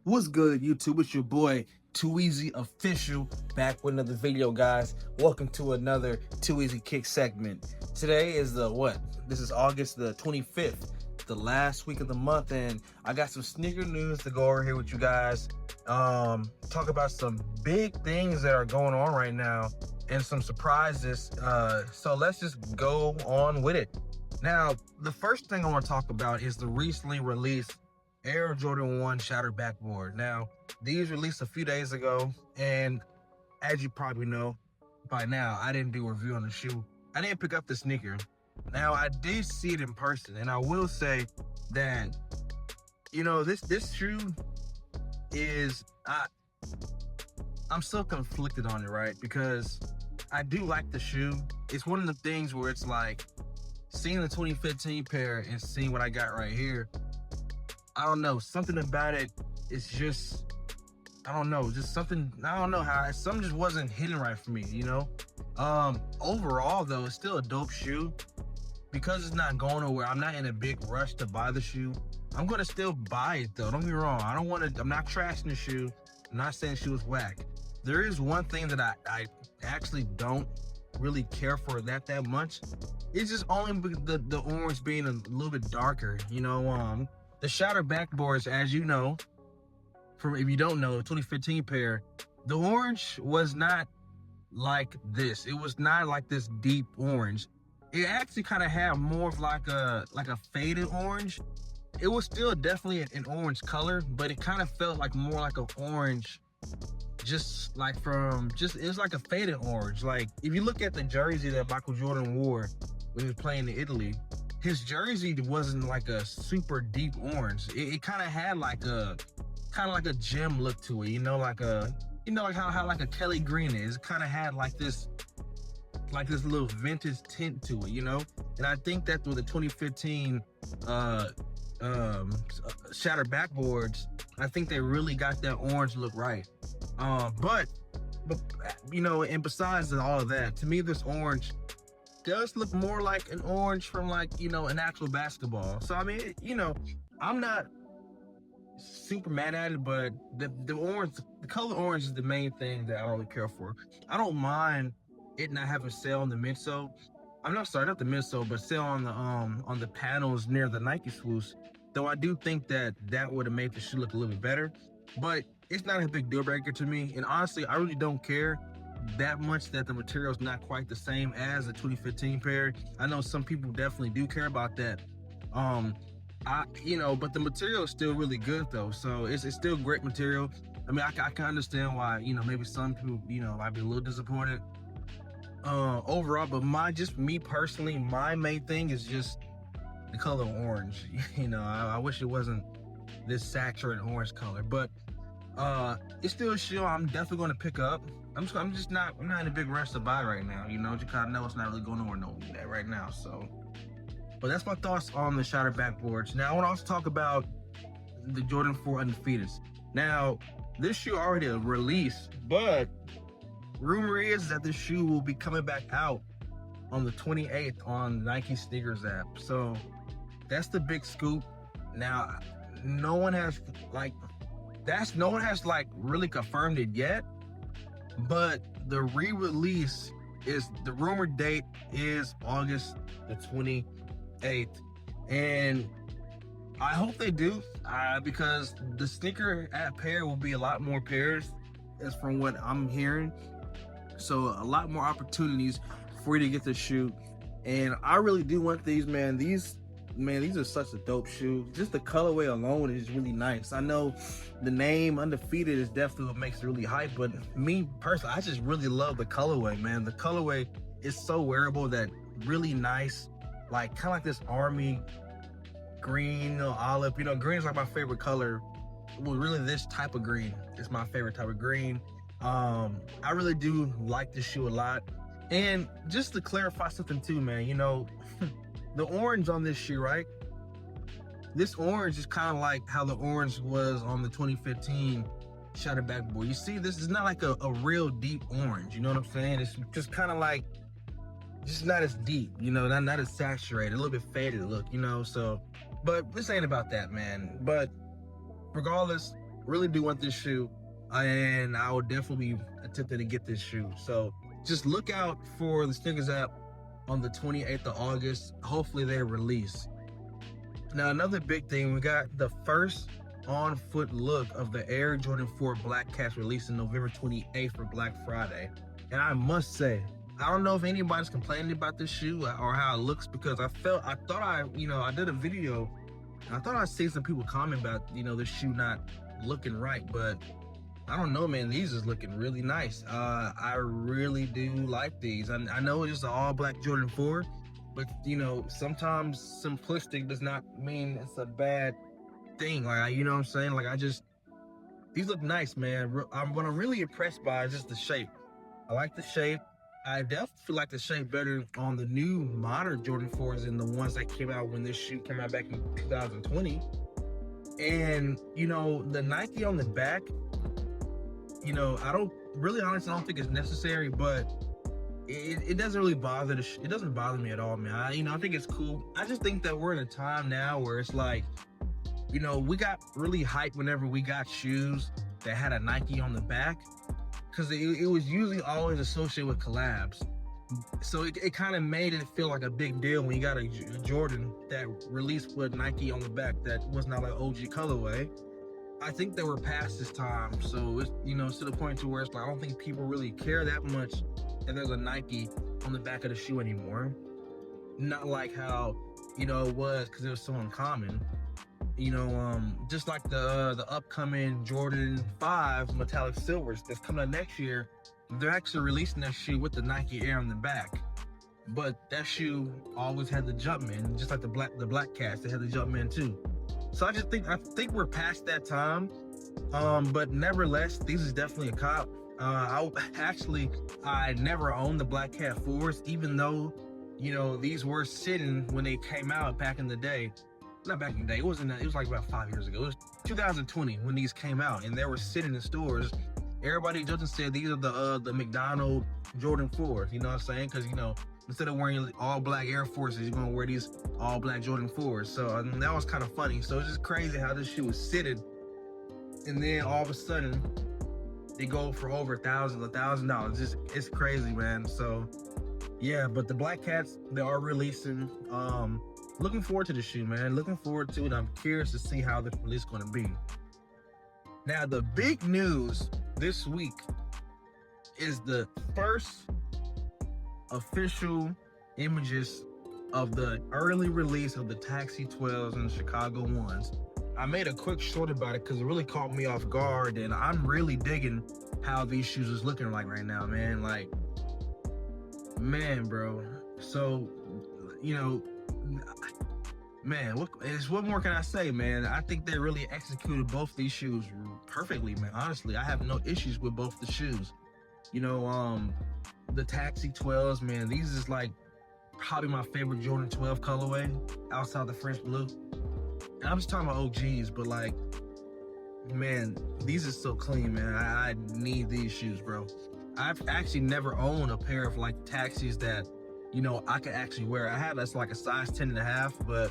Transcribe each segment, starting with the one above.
What's good, YouTube? It's your boy Too Easy Official, back with another video, guys. Welcome to another Too Easy Kick segment. Today is this is August the 25th, the last week of the month, and I got some sneaker news to go over here with you guys. Talk about some big things that are going on right now and some surprises. So let's just go on with it. Now, the first thing I want to talk about is the recently released Air Jordan 1 Shattered Backboard. Now, these released a few days ago, and as you probably know by now, I didn't do a review on the shoe. I didn't pick up the sneaker. Now, I did see it in person, and I will say that, you know, this shoe is, I'm so conflicted on it, right? Because I do like the shoe. It's one of the things where it's like, seeing the 2015 pair and seeing what I got right here, I don't know, something about it is just, I don't know, just something, I don't know how, something just wasn't hitting right for me, you know? Overall though, it's still a dope shoe. Because it's not going nowhere, I'm not in a big rush to buy the shoe. I'm gonna still buy it though, don't get me wrong. I'm not trashing the shoe. I'm not saying the shoe is whack. There is one thing that I actually don't really care for that much. It's just only the orange being a little bit darker, you know? The Shattered Backboards, as you know, if you don't know, 2015 pair, the orange was not like this. It was not like this deep orange. It actually kind of had more of like a faded orange. It was still definitely an orange color, but it kind of felt like more like an orange, it was like a faded orange. Like if you look at the jersey that Michael Jordan wore when he was playing in Italy, his jersey wasn't like a super deep orange. It kind of had like a gem look to it, you know, like how like a Kelly green is. It kind of had like this little vintage tint to it, you know. And I think that with the 2015 Shattered Backboards, I think they really got that orange look right. But you know, and besides all of that, to me this orange does look more like an orange from, like, you know, an actual basketball. So I mean, you know, I'm not super mad at it, but the orange, the color orange is the main thing that I don't really care for. I don't mind it not having sale on the midsole. Not the midsole, but sale on the panels near the Nike swoosh. Though I do think that would have made the shoe look a little bit better, but it's not a big deal breaker to me. And honestly, I really don't care that much that the material is not quite the same as the 2015 pair. I know some people definitely do care about that. You know, but the material is still really good though. So it's still great material. I mean, I can understand why, you know, maybe some people, you know, might be a little disappointed overall, but me personally, my main thing is just the color orange. You know, I wish it wasn't this saturated orange color, but it's still a shoe I'm definitely going to pick up. I'm not in a big rush to buy right now, you know. You kind of know it's not really going nowhere right now. So, but that's my thoughts on the Shattered Backboards. Now I want to also talk about the Jordan 4 Undefeated. Now this shoe already released, but rumor is that this shoe will be coming back out on the 28th on Nike Sneakers app. So that's the big scoop. Now no one has really confirmed it yet, but the re-release the rumored date is August the 28th, and I hope they do, because the sneaker app pair will be a lot more pairs, as from what I'm hearing. So a lot more opportunities for you to get the shoe, and I really do want these, man. These are such a dope shoe. Just the colorway alone is really nice. I know the name Undefeated is definitely what makes it really hype, but me personally, I just really love the colorway, man. The colorway is so wearable, that really nice, like kind of like this army green, you know, olive. You know, green is like my favorite color. Well, really this type of green is my favorite type of green. I really do like this shoe a lot. And just to clarify something too, man, you know, the orange on this shoe, right? This orange is kind of like how the orange was on the 2015 Shattered Backboard. You see, this is not like a real deep orange, you know what I'm saying? It's just kind of like, just not as deep, you know, not as saturated, a little bit faded look, you know. So, but this ain't about that, man. But regardless, really do want this shoe, and I would definitely be attempting to get this shoe. So just look out for the Sneakers app on the 28th of August. Hopefully they release. Now, another big thing, we got the first on-foot look of the Air Jordan 4 Black Cats releasing November 28th for Black Friday. And I must say, I don't know if anybody's complaining about this shoe or how it looks, because I did a video, and I thought I'd see some people comment about, this shoe not looking right, but I don't know, man. These is looking really nice. I really do like these. I know it's just an all black Jordan 4, but sometimes simplistic does not mean it's a bad thing. Like, you know what I'm saying? Like, these look nice, man. What I'm really impressed by is just the shape. I like the shape. I definitely feel like the shape better on the new modern Jordan 4s than the ones that came out when this shoe came out back in 2020. And, the Nike on the back, I don't think it's necessary, but it doesn't really bother it doesn't bother me at all, man. I think it's cool. I just think that we're in a time now where it's like, we got really hyped whenever we got shoes that had a Nike on the back, because it was usually always associated with collabs. So it kind of made it feel like a big deal when you got a Jordan that released with Nike on the back that was not like OG colorway. I think that we're past this time, so it's to the point to where it's like, I don't think people really care that much that there's a Nike on the back of the shoe anymore. Not like how it was, because it was so uncommon. Just like the upcoming Jordan 5 metallic silvers that's coming out next year, they're actually releasing that shoe with the Nike Air on the back. But that shoe always had the Jumpman, just like the Black Cats, they had the Jumpman too. So I think we're past that time. But nevertheless, these is definitely a cop. I never owned the Black Cat 4s, even though, these were sitting when they came out back in the day. Not back in the day, it was like about 5 years ago. It was 2020 when these came out, and they were sitting in stores. Everybody just said these are the McDonald Jordan 4s, you know what I'm saying? Because, instead of wearing all black Air Forces, you're gonna wear these all black Jordan 4s. So that was kind of funny. So it's just crazy how this shoe was sitting, and then all of a sudden they go for over $1,000. It's crazy, man. So yeah, but the Black Cats, they are releasing. Looking forward to the shoe, man. Looking forward to it. I'm curious to see how the release is going to be. Now, the big news this week is the first official images of the early release of the Taxi 12s and the Chicago 1s. I made a quick short about it because it really caught me off guard, and I'm really digging how these shoes is looking like right now, man. Like, man, bro. So, man, what more can I say, man? I think they really executed both these shoes perfectly, man. Honestly, I have no issues with both the shoes. The Taxi 12s, man, these is like probably my favorite Jordan 12 colorway outside the French blue. And I'm just talking about OGs, but like, man, these are so clean, man. I need these shoes, bro. I've actually never owned a pair of like Taxis that, I could actually wear. I had that's like a size 10.5, but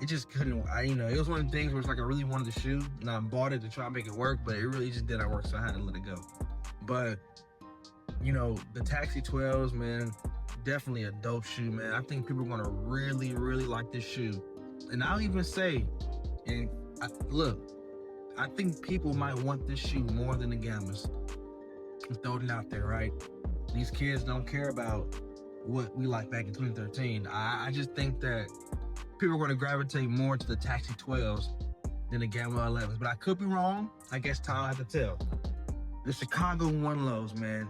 it just couldn't. It was one of the things where it's like I really wanted the shoe, and I bought it to try to make it work, but it really just didn't work, so I had to let it go. But the Taxi 12s, man, definitely a dope shoe, man. I think people are gonna really, really like this shoe, and I'll even say, I think people might want this shoe more than the Gammas. I'm throwing it out there, right? These kids don't care about what we like back in 2013. I just think that people are going to gravitate more to the Taxi 12s than the Gamma 11s. But I could be wrong. I guess time will have to tell. The Chicago 1 lows, man.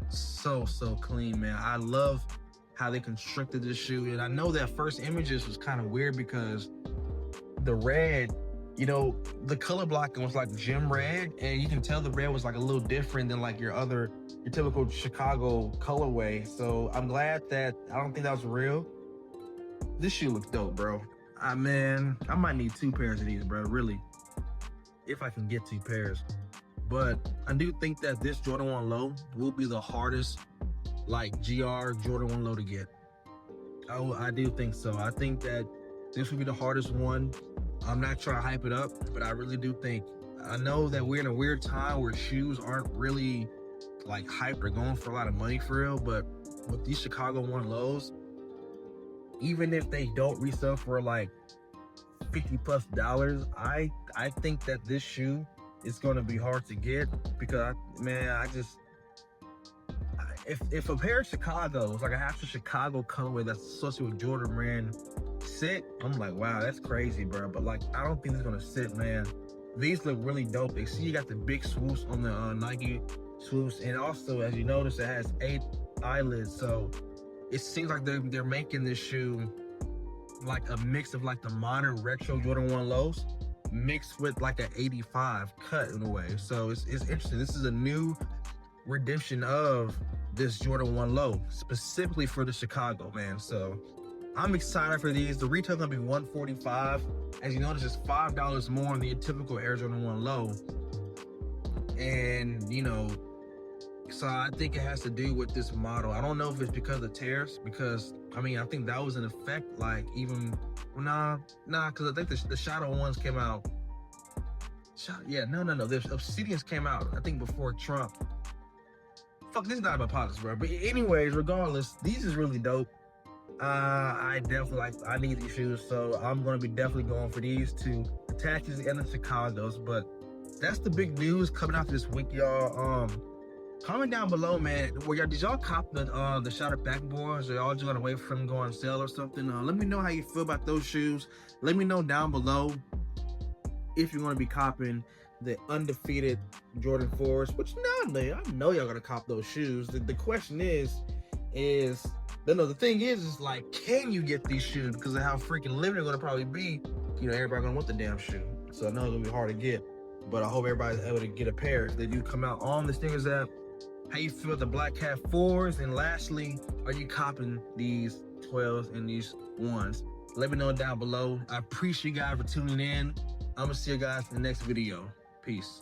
So clean, man. I love how they constructed this shoe. And I know that first images was kind of weird because the red, the color blocking was like gem red. And you can tell the red was like a little different than like your typical Chicago colorway. So I'm glad that I don't think that was real. This shoe looks dope, bro. I might need 2 pairs of these, bro, really, if I can get 2 pairs. But I do think that this Jordan 1 low will be the hardest, like, GR Jordan 1 low to get. I do think so. I think that this will be the hardest one. I'm not trying to hype it up, but I really do think I know that we're in a weird time where shoes aren't really like hyped or going for a lot of money for real, but with these Chicago 1 lows, even if they don't resell for like $50+, I think that this shoe is going to be hard to get because if a pair of Chicago's, like a half of Chicago colorway that's associated with Jordan brand sit, I'm like, wow, that's crazy, bro. But like, I don't think it's gonna sit, man. These look really dope. They see you got the big swoosh on the Nike swoosh, and also, as you notice, it has 8 eyelids. So it seems like they're making this shoe like a mix of like the modern retro Jordan 1 lows mixed with like an 85 cut in a way. So it's interesting. This is a new redemption of this Jordan 1 low specifically for the Chicago, man. So I'm excited for these. The retail gonna be $145. As you notice, it's $5 more than the typical Air Jordan 1 low. And you know, so I think it has to do with this model. I don't know if it's because of tariffs, because I mean, I think that was in effect like even, well, nah, because I think the Shadow ones came out. No. The Obsidians came out, I think, before Trump. Fuck, this is not about politics, bro. But anyways, regardless, these is really dope. I need these shoes, so I'm gonna be definitely going for these to attach these to the Chicago's. But that's the big news coming out this week, y'all. Comment down below, man. Did y'all cop the Shadow backboards, or y'all just gonna wait for them to go on sale or something? Let me know how you feel about those shoes. Let me know down below if you're gonna be copping the Undefeated Jordan 4s, which I know y'all gonna cop those shoes. The question is the thing is like, can you get these shoes? Because of how freaking limited they're gonna probably be, you know, everybody gonna want the damn shoe. So I know it's gonna be hard to get, but I hope everybody's able to get a pair if they do come out on this thing. Is that how you feel with the Black Cat 4s? And lastly, are you copping these 12s and these 1s? Let me know down below. I appreciate you guys for tuning in. I'm gonna see you guys in the next video. Peace.